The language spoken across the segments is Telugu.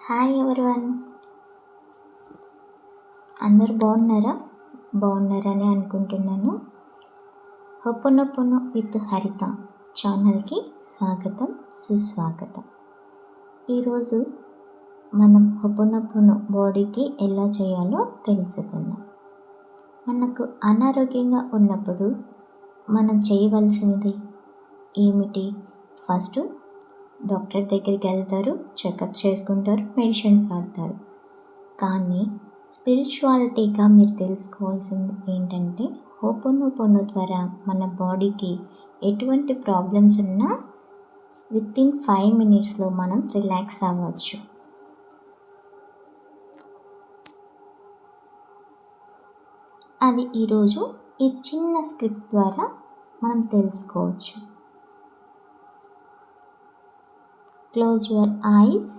హాయ్ ఎవరివన్, అందరూ బాగున్నారని అనుకుంటున్నాను. హొప్పనొప్పను విత్ హరిత ఛానల్కి స్వాగతం, సుస్వాగతం. ఈరోజు మనం హొప్పనొప్పను బాడీకి ఎలా చేయాలో తెలుసుకుందాం. మనకు అనారోగ్యంగా ఉన్నప్పుడు మనం చేయవలసినది ఏమిటి? ఫస్ట్ డాక్టర్ దగ్గరికి వెళ్తారు, చెకప్ చేసుకుంటారు, మెడిసిన్స్ వాడతారు. కానీ స్పిరిచువాలిటీగా మీరు తెలుసుకోవాల్సింది ఏంటంటే, హోపోనోపోనో ద్వారా మన బాడీకి ఎటువంటి ప్రాబ్లమ్స్ ఉన్నా వితిన్ 5 minutesలో మనం రిలాక్స్ అవ్వచ్చు. అది ఈరోజు ఈ చిన్న స్క్రిప్ట్ ద్వారా మనం తెలుసుకోవచ్చు. Close your eyes,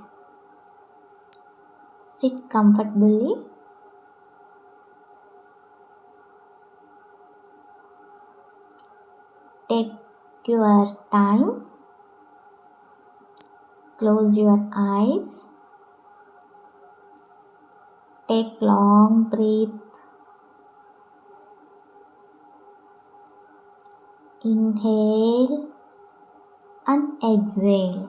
sit comfortably, take your time, close your eyes, take long breath, inhale and exhale.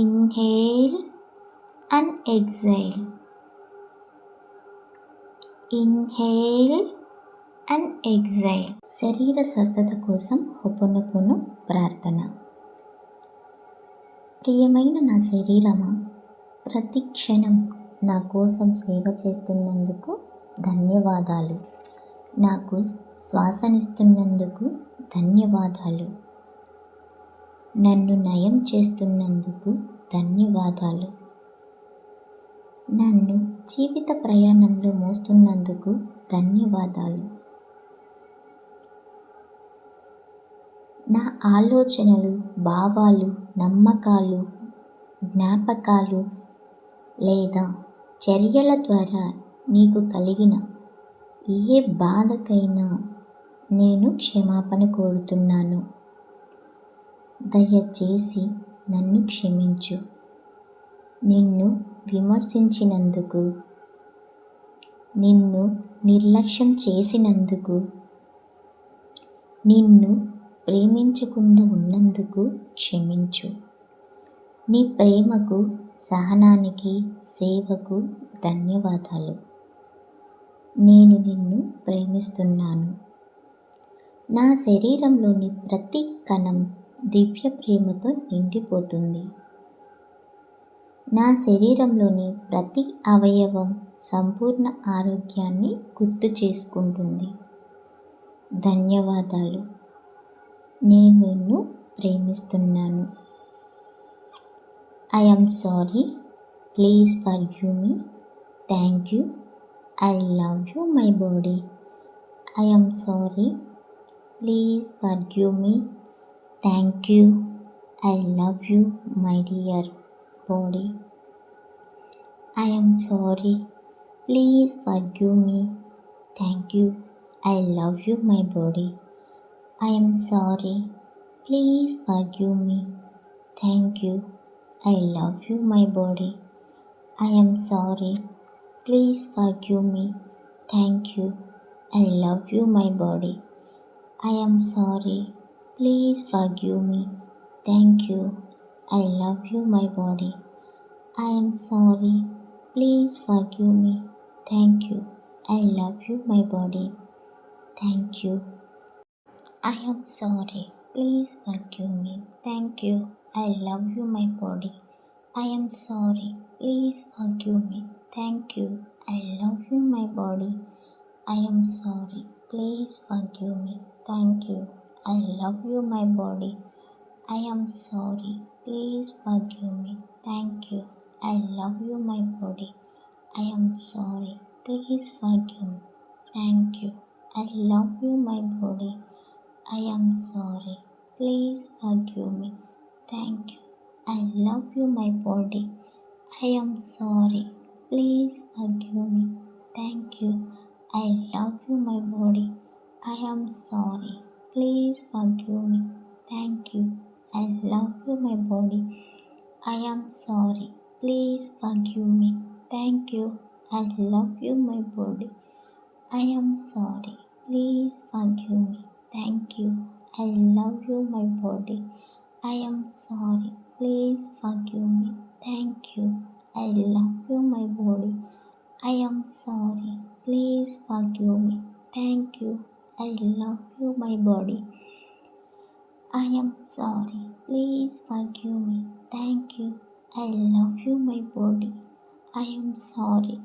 Inhale and exhale. Inhale and exhale. శరీర స్వస్థత కోసం హొప్పనొప్పను ప్రార్థన. ప్రియమైన నా శరీరమా, ప్రతి క్షణం నా కోసం సేవ చేస్తున్నందుకు ధన్యవాదాలు. నాకు శ్వాసనిస్తున్నందుకు ధన్యవాదాలు. నన్ను నయం చేస్తున్నందుకు ధన్యవాదాలు. నన్ను జీవిత ప్రయాణంలో మోస్తున్నందుకు ధన్యవాదాలు. నా ఆలోచనలు, భావాలు, నమ్మకాలు, జ్ఞాపకాలు లేదా చర్యల ద్వారా నీకు కలిగిన ఏ బాధకైనా నేను క్షమాపణ కోరుతున్నాను. దయచేసి నన్ను క్షమించు. నిన్ను విమర్శించినందుకు, నిన్ను నిర్లక్ష్యం చేసినందుకు, నిన్ను ప్రేమించకుండా ఉన్నందుకు క్షమించు. నీ ప్రేమకు, సహనానికి, సేవకు ధన్యవాదాలు. నేను నిన్ను ప్రేమిస్తున్నాను. నా శరీరంలోని ప్రతి కణం దివ్య ప్రేమతో నిండిపోతుంది. నా శరీరంలోని ప్రతి అవయవం సంపూర్ణ ఆరోగ్యాన్ని గుర్తు చేసుకుంటుంది. ధన్యవాదాలు. నేను నిన్ను ప్రేమిస్తున్నాను. I am sorry. Please forgive me. Thank you. I love you my body. I am sorry. Please forgive me. Thank you. I love you, my dear body. I am sorry. Please forgive me. Thank you. I love you, my body. I am sorry. Please forgive me. Thank you. I love you, my body. I am sorry. Please forgive me. Thank you. I love you, my body. I am sorry. Please forgive me. Thank you. I love you, my body. I am sorry. Please forgive me. Thank you. I love you, my body. Thank you. I am sorry. Please forgive me. Thank you. I love you, my body. I am sorry. Please forgive me. Thank you. I love you, my body. I am sorry. Please forgive me. Thank you. I love you, my body. I am sorry. Please forgive me. Thank you. I love you, my body. I am sorry. Please forgive me. Thank you. I love you, my body. I am sorry. Please forgive me. Thank you. I love you, my body. I am sorry. Please forgive me. Thank you. I love you, my body. I am sorry. Please forgive me. Thank you. I love you, my body. I am sorry. Please forgive me. Thank you. I love you, my body. I am sorry. Please forgive me. Thank you. I love you, my body. I am sorry. Please forgive me. Thank you. I love you, my body. I am sorry. Please forgive me. Thank you. I love you, my body. I am sorry. Please forgive me. Thank you. I love you, my body. I am sorry.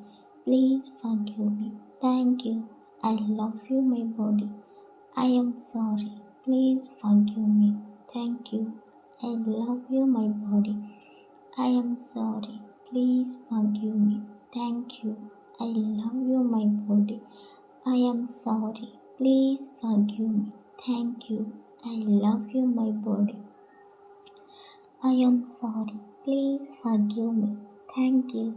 Please forgive me. Thank you. I love you, my body. I am sorry. Please forgive me. Thank you. I love you, my body. I am sorry. Please forgive me. Thank you. I love you, my body. I am sorry. Please forgive me. Thank you. I love you, my body. I am sorry. Please forgive me. Thank you.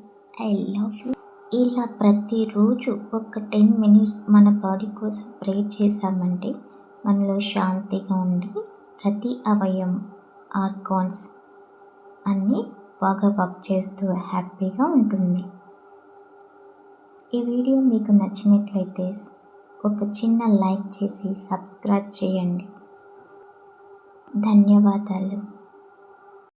I love you. ఇలా ప్రతిరోజు ఒక 10 మినిట్స్ మన బాడీ కోసం ప్రే చేశామంటే మనలో శాంతిగా ఉండి ప్రతి అవయవం ఆర్గాన్స్ అన్నీ బాగా వర్క్ చేస్తూ హ్యాపీగా ఉంటుంది. ఈ వీడియో మీకు నచ్చినట్లయితే ఒక చిన్న లైక్ చేసి సబ్స్క్రైబ్ చేయండి. ధన్యవాదాలు.